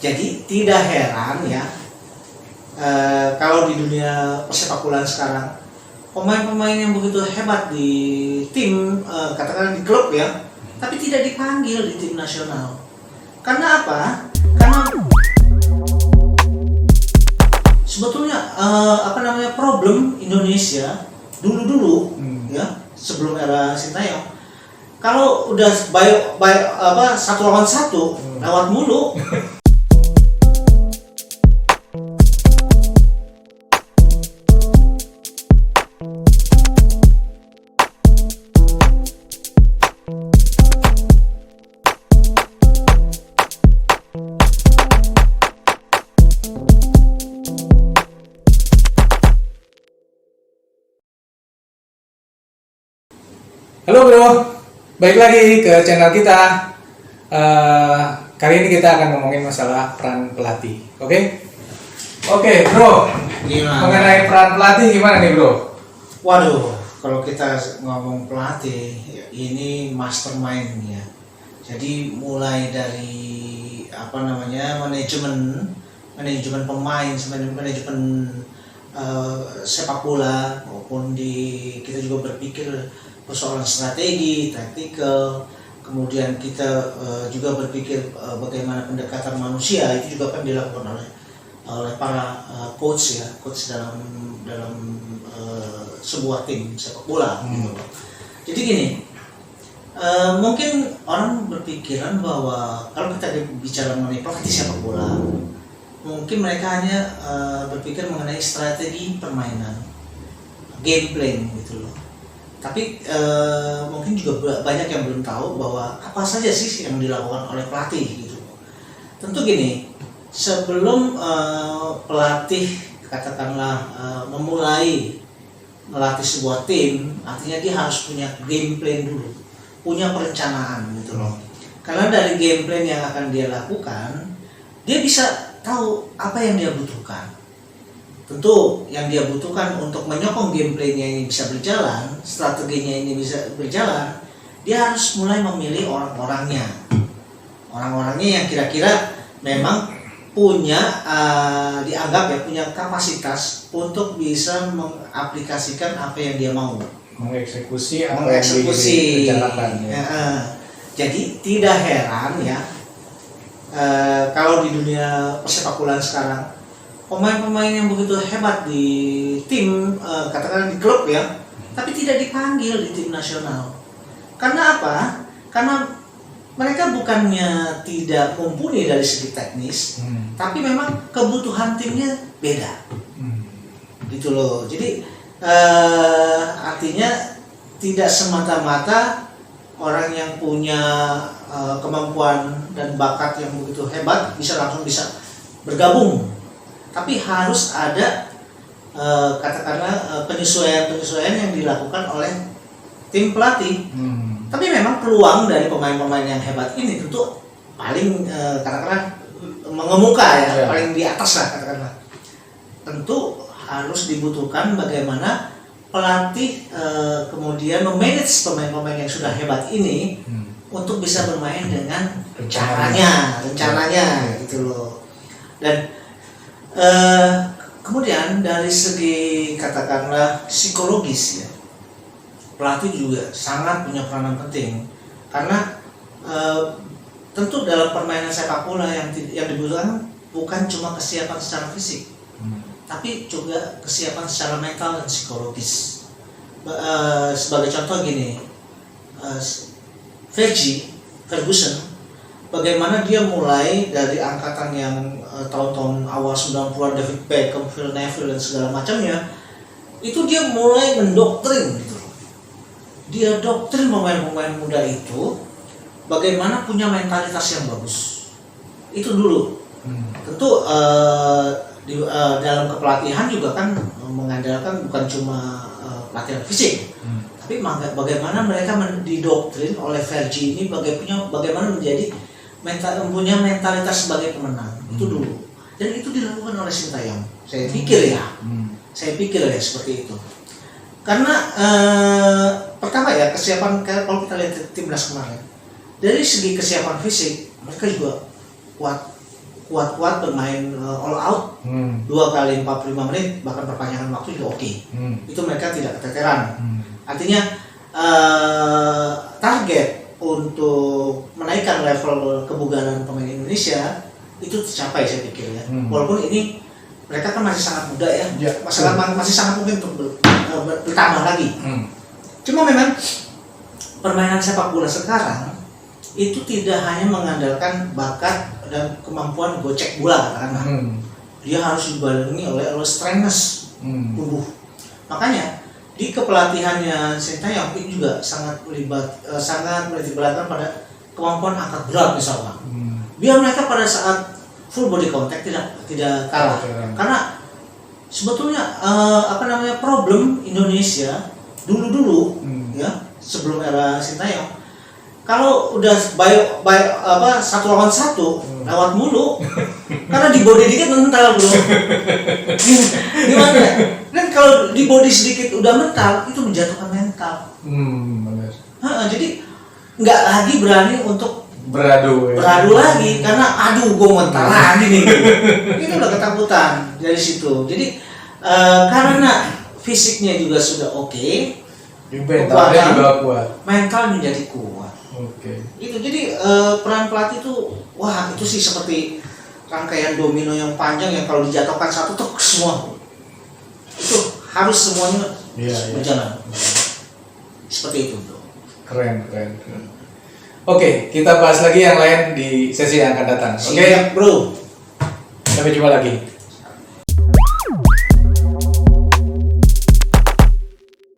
Jadi tidak heran ya kalau di dunia persepakbolaan sekarang pemain-pemain yang begitu hebat di tim, katakan di klub ya, tapi tidak dipanggil di tim nasional. Karena apa? Karena sebetulnya problem Indonesia dulu ya, sebelum era Sintayong, kalau udah satu lawan satu lewat mulu. Halo bro, balik lagi ke channel kita. Kali ini kita akan ngomongin masalah peran pelatih, oke? Oke bro, Gimana? mengenai peran pelatih gimana nih bro? Waduh, kalau kita ngomong pelatih, ini mastermind ya. Jadi mulai dari manajemen pemain, manajemen sepak bola, maupun kita juga berpikir persoalan strategi, taktikal, kemudian kita juga berpikir bagaimana pendekatan manusia, itu juga kan dilakukan oleh para coach dalam sebuah tim sepak bola. Gitu. Jadi gini, mungkin orang berpikiran bahwa kalau kita bicara mengenai pelatih sepak bola, mungkin mereka hanya berpikir mengenai strategi permainan, game plan gitu loh. Tapi mungkin juga banyak yang belum tahu bahwa apa saja sih yang dilakukan oleh pelatih gitu. Tentu gini, sebelum pelatih katakanlah memulai melatih sebuah tim, artinya dia harus punya game plan dulu, punya perencanaan gitu loh. Karena dari game plan yang akan dia lakukan, dia bisa tahu apa yang dia butuhkan. Tentu yang dia butuhkan untuk menyokong gameplaynya ini bisa berjalan, strateginya ini bisa berjalan, dia harus mulai memilih orang-orangnya yang kira-kira memang punya punya kapasitas untuk bisa mengaplikasikan apa yang dia mau, Mengeksekusi apa yang direncanakan ya. Jadi tidak heran ya kalau di dunia persepakbolaan sekarang pemain-pemain yang begitu hebat di tim, katakan di klub ya, tapi tidak dipanggil di tim nasional. Karena apa? Karena mereka bukannya tidak mumpuni dari segi teknis, tapi memang kebutuhan timnya beda. Gitu loh. Jadi artinya tidak semata-mata orang yang punya kemampuan dan bakat yang begitu hebat langsung bisa bergabung. Tapi harus ada katakanlah penyesuaian yang dilakukan oleh tim pelatih. Tapi memang peluang dari pemain-pemain yang hebat ini tentu paling katakanlah mengemuka ya, paling di atas lah katakanlah. Tentu harus dibutuhkan bagaimana pelatih kemudian memanage pemain-pemain yang sudah hebat ini untuk bisa bermain dengan rencananya gitu loh. Dan kemudian dari segi katakanlah psikologis ya, pelatih juga sangat punya peranan penting, karena tentu dalam permainan sepak bola yang dibutuhkan bukan cuma kesiapan secara fisik, tapi juga kesiapan secara mental dan psikologis. Sebagai contoh gini, Ferguson, bagaimana dia mulai dari angkatan yang tahun-tahun awal 90-an, David Beckham, Phil Neville dan segala macamnya, itu dia mulai mendoktrin gitu. Dia doktrin pemain-pemain muda itu bagaimana punya mentalitas yang bagus. Itu dulu. Tentu dalam kepelatihan juga kan mengandalkan bukan cuma pelatihan fisik, tapi bagaimana mereka didoktrin oleh Fergie ini bagaimana menjadi punya mentalitas sebagai pemenang. Itu dulu. Dan itu dilakukan oleh Sintayong. Saya pikir ya seperti itu. Karena pertama ya, kesiapan, kalau kita lihat timnas kemarin, dari segi kesiapan fisik mereka juga kuat, kuat-kuat bermain all out 2 kali 45 menit bahkan perpanjangan waktu juga oke. Itu mereka tidak keteteran. Artinya target untuk menaikkan level kebugaran pemain Indonesia itu tercapai saya pikir ya. Walaupun ini mereka kan masih sangat muda ya, masih sangat mungkin untuk bertambah lagi. Cuma memang permainan sepak bola sekarang itu tidak hanya mengandalkan bakat dan kemampuan gocek bola karena dia harus dibarengi oleh strengthness tubuh. Makanya di kepelatihannya Sintayong itu juga sangat melibatkan pada kemampuan angkat berat misalnya. Biar mereka pada saat full body contact tidak kalah. Karena sebetulnya problem Indonesia dulu ya sebelum era Sintayong, kalau udah satu lawan satu lewat mulu karena di body dikit mental bro. Gimana? Dan kalau di body sedikit udah mental itu menjatuhkan mental. Benar. Jadi nggak lagi berani untuk beradu lagi karena aduh gue mental lagi nih. Itu udah ketakutan dari situ. Jadi karena fisiknya juga sudah oke, mentalnya juga kuat. Mental menjadi kuat. Gitu. Jadi peran pelatih itu itu sih seperti rangkaian domino yang panjang yang kalau dijatuhkan satu tuh semua itu harus semuanya berjalan. Seperti itu bro. Keren. Oke, kita bahas lagi yang lain di sesi yang akan datang. Oke, bro. Sampai jumpa lagi.